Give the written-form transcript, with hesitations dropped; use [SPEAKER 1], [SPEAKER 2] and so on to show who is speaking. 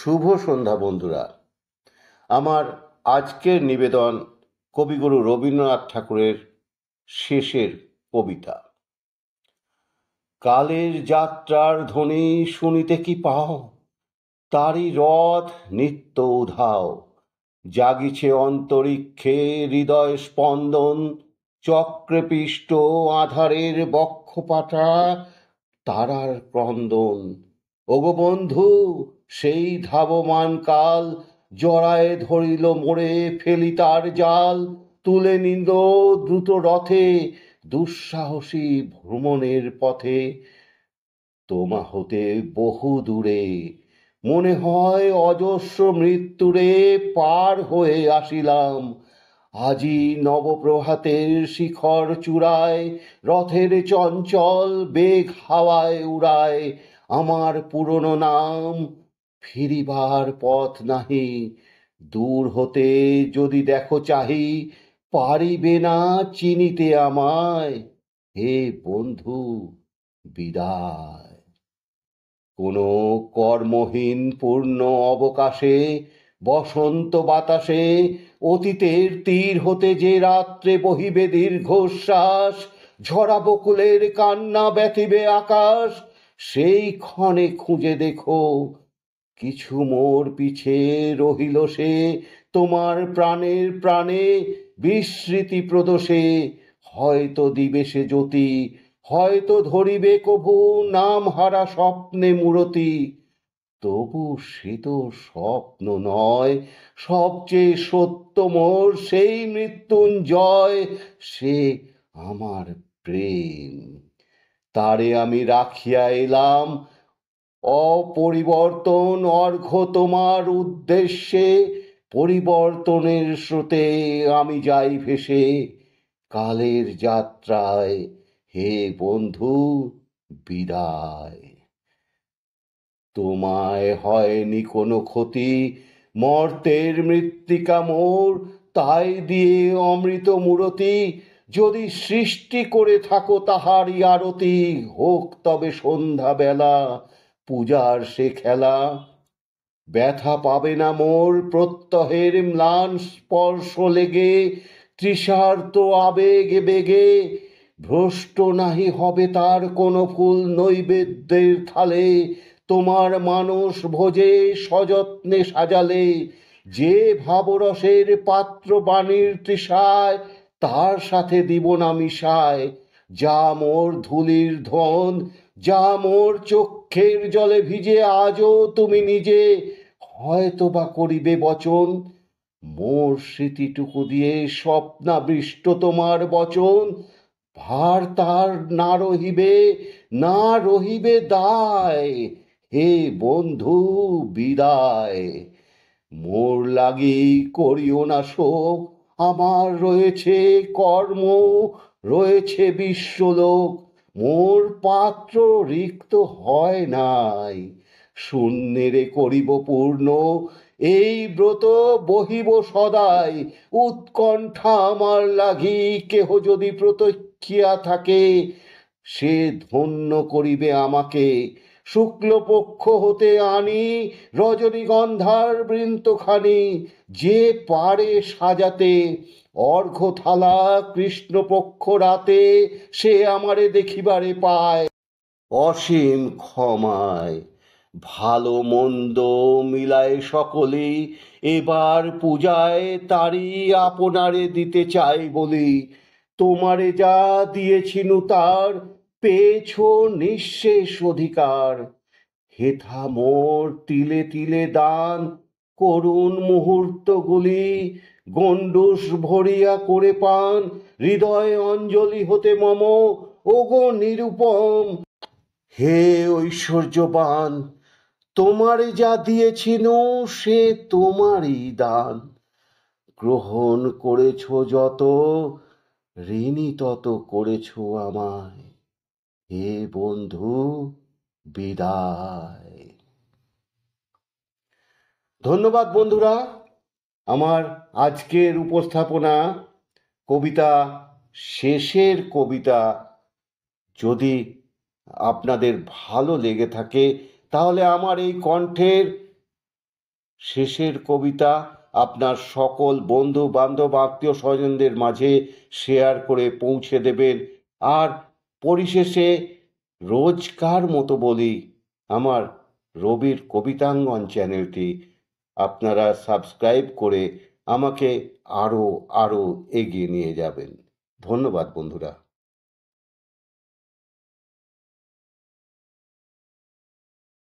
[SPEAKER 1] শুভ সন্ধ্যা বন্ধুরা। আমার আজকের নিবেদন কবিগুরু রবীন্দ্রনাথ ঠাকুরের শেষের কবিতা। কালের যাত্রার ধ্বনি শুনিতে কি পাও, তারই রথ নিত্য উধাও। জাগিছে অন্তরিক্ষে হৃদয় স্পন্দন, চক্রে পিষ্ট আধারের বক্ষপাটা তারার ক্রন্দন। ওগো বন্ধু, সেই ধাবমান কাল জড়ায় ধরিল মোরে, ফেলি তার জাল তুলে নিল দ্রুত রথে দুঃসাহসী ভ্রমণের পথে। তোমা হতে বহু দূরে মনে হয় অজস্র মৃত্যুরে পার হয়ে আসিলাম। আজি নবপ্রভাতের শিখর চূড়ায় রথের চঞ্চল বেগ হাওয়ায় উড়ায় আমার পুরনো নাম। ফিরিবার পথ নাহি, দূর হতে যদি দেখো চাহি, পারিবে না চিনিতে আমায়। হে বন্ধু, বিদায়। কোনো কর্মহীন পূর্ণ অবকাশে বসন্ত বাতাসে অতীতের তীর হতে যে রাত্রে বহিবে দীর্ঘশ্বাস, ঝরা বকুলের কান্না ব্যথিবে আকাশ, সেই ক্ষণে খুঁজে দেখো কিছু মোর পিছে রহিল সে তোমার প্রাণের প্রাণে বিস্মৃতি প্রদোষে। হয়তো দিবে সে জ্যোতি, হয়তো ধরিবে কভু নাম হারা স্বপ্নে মূরতি। তবু সে তো স্বপ্ন নয়, সবচেয়ে সত্য মোর সেই মৃত্যুঞ্জয়, সে আমার প্রেম। তারে আমি রাখিয়া এলাম অপরিবর্তন অর্ঘ্য তোমার উদ্দেশ্যে। পরিবর্তনের স্রোতে আমি যাই ভেসে কালের যাত্রায়। হে বন্ধু, বিদায়। তোমায় হয়নি কোনো ক্ষতি, মর্তের মৃত্তিকা মোর, তাই দিয়ে অমৃত মূরতি। যদি সৃষ্টি করে থাকো তাহারই আরতি, হোক তবে সন্ধ্যা বেলা পূজার সে খেলা। ব্যথা পাবে না মোর প্রত্যহের ম্লান স্পর্শ লেগে, তৃষার্ত আবেগে বেগে। ভ্রষ্ট নাহি হবে তার কোনো ফুল নৈবেদ্যের থালে, তোমার মানস ভোজে সযত্নে সাজালে। যে ভাবরসের পাত্র বাণীর তৃষায়, তার সাথে দিব না মিশায়। যা মোর ধুলির ধন, যা মোর চক্ষের জলে ভিজে আজও তুমি নিজে হয়তো বা করিবে বচন। মোর স্মৃতিটুকু দিয়ে স্বপ্নাবৃষ্ট তোমার বচন, ভার তার না রহিবে, না রহিবে দায়। হে বন্ধু, বিদায়। মোর লাগি করিও না শোক, আমার রয়েছে কর্ম, রয়েছে বিশ্বলোক। মোর পাত্র রিক্ত হয় নাই, শূন্যেরে করিব পূর্ণ। এই ব্রত বহিব সদাই, উৎকণ্ঠা আমার লাগি কেহ যদি প্রতীক্ষিয়া থাকে, সে ধন্য করিবে আমাকে। শুক্লপক্ষ হতে আনি রজনীগন্ধার বৃন্তখানি, যে পারে সাজাতে অর্ঘ্য থালা কৃষ্ণপক্ষ রাতে, সে আমারে দেখিবারে পায় অসীম ক্ষমায়। ভালো মন্দ মিলায় সকলেই এবার পূজায় তারই আপনারে দিতে চাই বলি। তোমারে যা দিয়েছিনু তার পেয়েছ নিঃশেষ অধিকার। হেথা মোর তিলে তিলে দান, করুণ মুহূর্তগুলি গণ্ডূষ ভরিয়া করে পান। হৃদয় অঞ্জলি হতে মম, ওগো নিরুপম। হে ঐশ্বর্যবান, তোমারে যা দিয়েছিনু সে তোমারই দান। গ্রহণ করেছ যত, ঋণী তত করেছ আমায়। হে বন্ধু, বিদায়। ধন্যবাদ বন্ধুরা। আমার আজকের উপস্থাপনা কবিতা শেষের কবিতা যদি আপনাদের ভালো লেগে থাকে, তাহলে আমার এই কণ্ঠের শেষের কবিতা আপনার সকল বন্ধু বান্ধব আত্মীয় স্বজনদের মাঝে শেয়ার করে পৌঁছে দেবেন। আর পরিশেষে রোজকার মতো বলি, আমার রবির কবিতাঙ্গন চ্যানেলটি আপনারা সাবস্ক্রাইব করে আমাকে আরও এগিয়ে নিয়ে যাবেন। ধন্যবাদ বন্ধুরা।